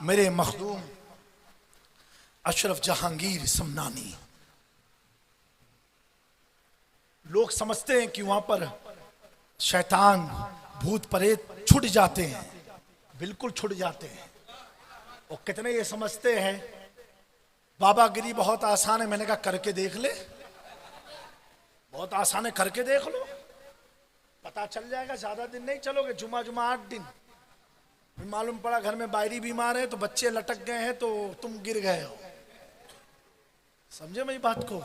मेरे मखदूम अशरफ जहांगीर समनानी। लोग समझते हैं कि वहां पर शैतान भूत प्रेत छुट जाते हैं, बिल्कुल छुट जाते हैं। और कितने ये समझते हैं बाबागिरी बहुत आसान है। मैंने कहा करके देख ले, बहुत आसान है, करके देख लो, पता चल जाएगा। ज्यादा दिन नहीं चलोगे, जुमा 8 दिन। मालूम पड़ा घर में बायरी बीमार है तो बच्चे लटक गए हैं तो तुम गिर गए हो। समझे मेरी बात को?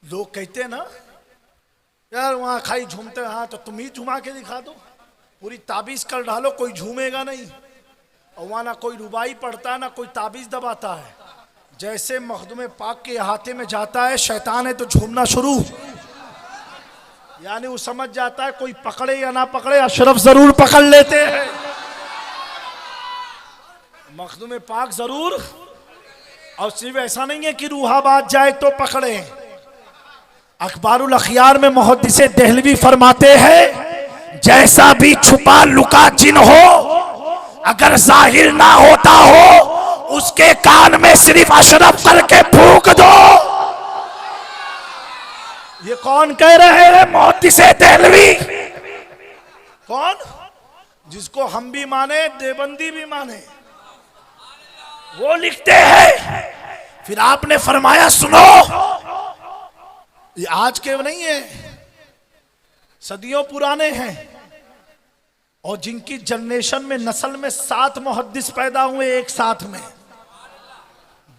लोग कहते हैं ना यार वहां खाई झूमते हैं, हाँ तो तुम ही झुमा के दिखा दो, पूरी ताबीज कर डालो, कोई झूमेगा नहीं। और वहां ना कोई रुबाई पड़ता है ना कोई ताबीज दबाता है। जैसे मखदूम पाक के अहाते में जाता है शैतान है तो झूमना शुरू, यानी वो समझ जाता है कोई पकड़े या ना पकड़े अशरफ जरूर पकड़ लेते हैं, मखदूम पाक जरूर। और सिर्फ ऐसा नहीं है कि रूहाबाद जाए तो पकड़े। अखबारुल अखियार में मुहद्दिसे देहलवी फरमाते हैं जैसा भी छुपा लुका जिन हो अगर जाहिर ना होता हो उसके कान में सिर्फ अशरफ करके फूंक दो। ये कौन कह रहे हैं? मुहद्दिसे देहलवी। कौन? जिसको हम भी माने देवबंदी भी माने, वो लिखते हैं। फिर आपने फरमाया सुनो, ये आज के नहीं है, सदियों पुराने हैं। और जिनकी जनरेशन में नस्ल में 7 मुहद्दिस पैदा हुए एक साथ में,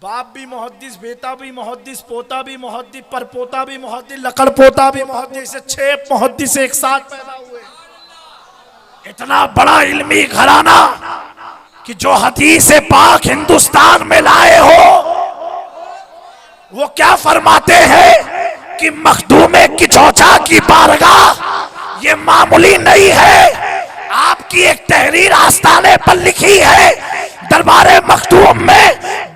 बाप भी मुहद्दिस, बेटा भी मुहद्दिस, पोता भी मुहद्दिस, परपोता भी मुहद्दिस, लकड़ पोता भी मुहद्दिस, 6 मुहद्दिस एक साथ पैदा हुए। इतना बड़ा इल्मी घराना कि जो हदीस पाक हिंदुस्तान में लाए हो, वो क्या फरमाते हैं कि मखदूमे की चौचा की बारगाह ये मामूली नहीं है। आपकी एक तहरीर आस्ताने पर लिखी है दरबारे मखदूम में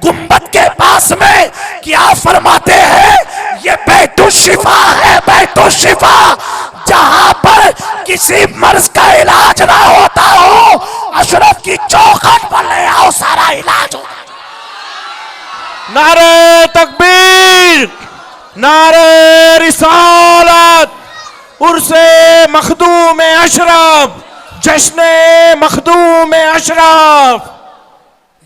गुंबद के पास में, कि आप फरमाते हैं ये बैतुश्शिफा है, बैतुश्शिफा, जहां पर किसी मर्ज का इलाज ना होता हो अशरफ की चौखट पर ले आओ, सारा इलाज हो। नारे तकबीर, नारे रिसालत, उर्से मखदूम अशरफ, जश्ने मखदूम अशरफ।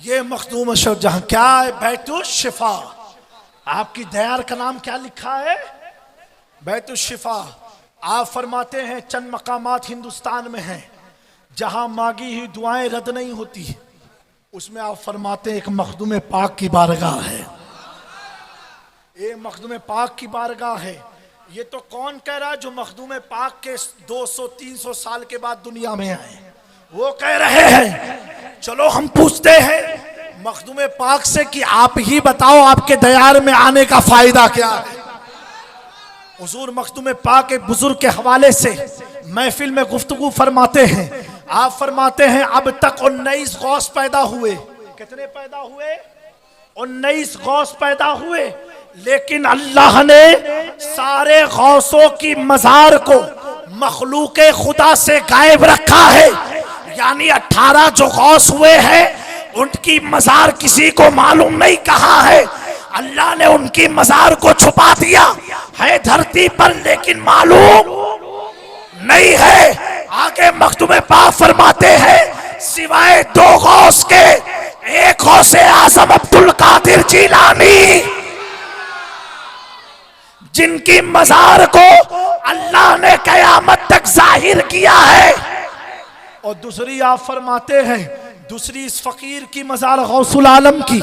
ये मखदूम अशरफ जहां क्या है? बैतुश्शिफा। आपकी दयार का नाम क्या लिखा है? बैतुश्शिफा। आप फरमाते हैं चंद मकामात हिंदुस्तान में हैं जहां मांगी हुई दुआएं रद्द नहीं होती, उसमें आप फरमाते हैं एक मखदूम पाक की बारगाह है। ये मखदूम पाक की बारगाह है। ये तो कौन कह रहा है? जो मखदूम पाक के 200-300 साल के बाद दुनिया में आए, वो कह रहे हैं। चलो हम पूछते हैं मखदूम पाक से कि आप ही बताओ आपके दयार में आने का फायदा क्या है। हुजूर मखदूम पाक एक बुजुर्ग के हवाले से महफिल में गुफ्तगू फरमाते हैं। आप फरमाते हैं अब तक 19 गौस पैदा हुए। कितने पैदा हुए? 19 गौस पैदा हुए, लेकिन अल्लाह ने सारे गौसों की मजार को मखलूके खुदा से गायब रखा है। यानी 18 जो गौस हुए हैं उनकी मजार किसी को मालूम नहीं कहाँ है। अल्लाह ने उनकी मजार को छुपा दिया है धरती पर, लेकिन मालूम नहीं है। आगे मखदूम पाक फरमाते हैं सिवाय 2 गौस के, एक गौसे आजम अब्दुल कादिर जिलानी, जिनकी मजार को अल्लाह ने कयामत तक जाहिर किया है। और दूसरी आप फरमाते हैं दूसरी इस फकीर की मजार गौसुल आलम की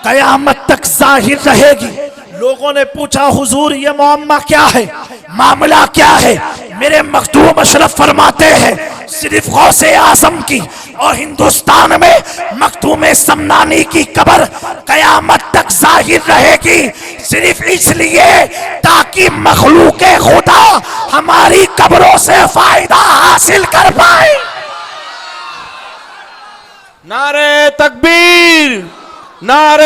कयामत तक जाहिर रहेगी। लोगों ने पूछा हुजूर ये मामला क्या है, मामला क्या है? मेरे मखदूम अशरफ फरमाते हैं सिर्फ गौसे आजम की और हिंदुस्तान में मखदूम समनानी की कब्र कयामत तक जाहिर रहेगी, सिर्फ इसलिए ताकि मखलूके खुदा हमारी कब्रों से फायदा हासिल कर पाए। नारे तकबीर, नारे